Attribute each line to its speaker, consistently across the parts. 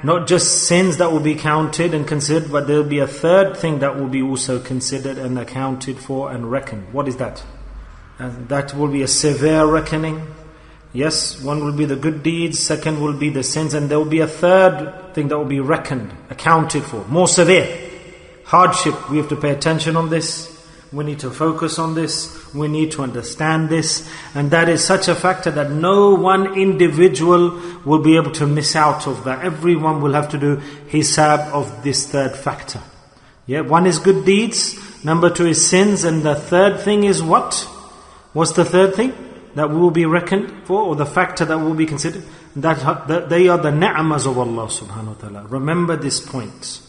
Speaker 1: not just sins that will be counted and considered, but there will be a third thing that will be also considered and accounted for and reckoned. What is that? And that will be a severe reckoning. Yes, one will be the good deeds, second will be the sins, and there will be a third thing that will be reckoned, accounted for, more severe. Hardship, we have to pay attention on this. We need to focus on this. We need to understand this. And that is such a factor that no one individual will be able to miss out of that. Everyone will have to do hisab of this third factor. Yeah, one is good deeds, number two is sins, and the third thing is what? What's the third thing that will be reckoned for, or the factor that will be considered? That they are the ni'mas of Allah subhanahu wa ta'ala. Remember this point.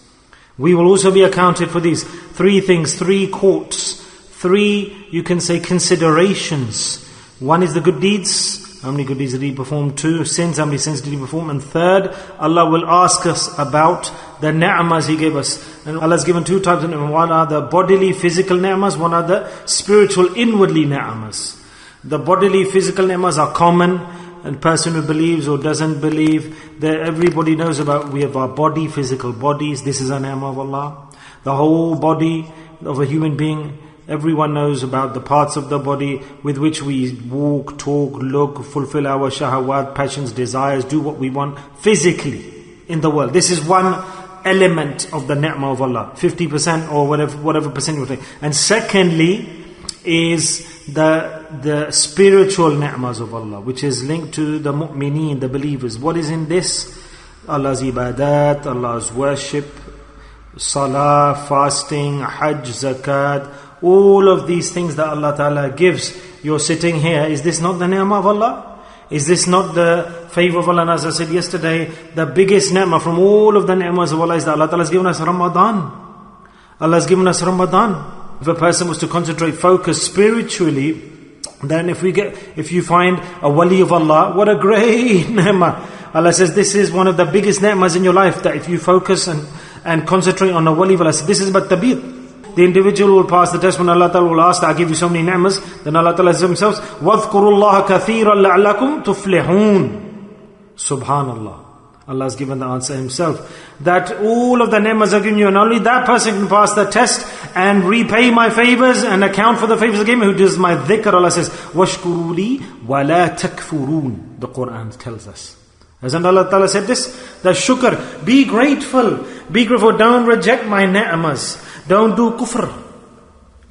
Speaker 1: We will also be accounted for these three things, three courts, three, you can say, considerations. One is the good deeds. How many good deeds did he perform? Two, sins. How many sins did he perform? And third, Allah will ask us about the ni'mas He gave us. And Allah has given two types of ni'mas. One are the bodily, physical ni'mas. One are the spiritual, inwardly ni'mas. The bodily, physical ni'mas are common. And person who believes or doesn't believe, everybody knows about, we have our body, physical bodies. This is a ni'mah of Allah. The whole body of a human being, everyone knows about the parts of the body with which we walk, talk, look, fulfill our shahawat, passions, desires, do what we want physically in the world. This is one element of the ni'mah of Allah. 50% or whatever percent you think. And secondly is the spiritual ni'mas of Allah, which is linked to the mu'mineen, the believers. What is in this? Allah's ibadat, Allah's worship, salah, fasting, hajj, zakat, all of these things that Allah Ta'ala gives. You're sitting here, is this not the ni'mah of Allah? Is this not the favor of Allah? And as I said yesterday, the biggest ni'mah from all of the ni'mas of Allah is that Allah Ta'ala has given us Ramadan. Allah has given us Ramadan. If a person was to concentrate, focus spiritually, then if you find a wali of Allah, what a great ni'mah. Allah says this is one of the biggest ni'mas in your life, that if you focus and concentrate on a wali of Allah, this is but tabir. The individual will pass the test when Allah Ta'ala will ask, I give you so many ni'mas, then Allah Ta'ala says Himself, وَاذْكُرُوا اللَّهَ كَثِيرًا لَعْلَكُمْ تُفْلِحُونَ. Subhanallah. Allah has given the answer Himself. That all of the ni'mas are given you, and only that person can pass the test and repay my favors and account for the favors I gave me, who does my dhikr. Allah says, وَاشْكُرُوا لِي وَلَا تَكْفُرُونَ. The Quran tells us. Hasn't Allah Ta'ala said this? The shukr, be grateful. Be grateful, don't reject my ni'mas. Don't do kufr.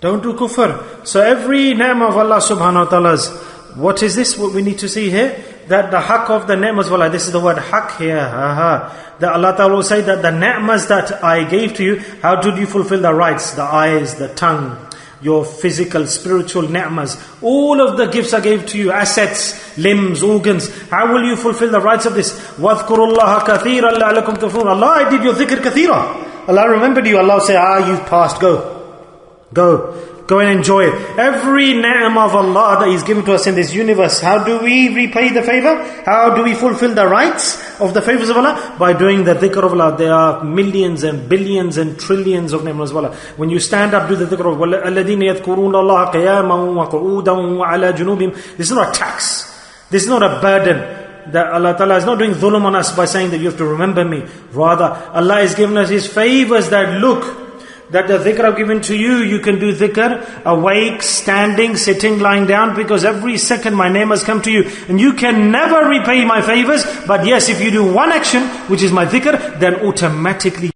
Speaker 1: Don't do kufr. So every ni'mah of Allah subhanahu wa ta'ala's, what is this? What we need to see here? That the haqq of the ni'mas of Allah, this is the word haqq here. That Allah Ta'ala will say that the ni'mas that I gave to you, how did you fulfill the rights? The eyes, the tongue, your physical, spiritual ni'mas. All of the gifts I gave to you, assets, limbs, organs. How will you fulfill the rights of this? وَاذْكُرُوا اللَّهَ كَثِيرًا لَعْلَكُمْ تُفْلِحُونَ. Allah, I did your dhikr kathira. Allah remembered you. Allah will say, you've passed, Go and enjoy it. Every ni'mah of Allah that He's given to us in this universe, how do we repay the favor? How do we fulfill the rights of the favors of Allah? By doing the dhikr of Allah. There are millions and billions and trillions of ni'mahs of Allah. When you stand up, do the dhikr of Allah. الَّذِينَ يَذْكُرُونَ اللَّهَ قِيَامًا وَقُعُودًا وَعَلَى جُنُوبِهِمْ. This is not a tax. This is not a burden. That Allah Ta'ala is not doing dhulm on us by saying that you have to remember me. Rather, Allah is giving us His favors that that the dhikr I've given to you, you can do dhikr, awake, standing, sitting, lying down, because every second my name has come to you. And you can never repay my favors, but yes, if you do one action, which is my dhikr, then automatically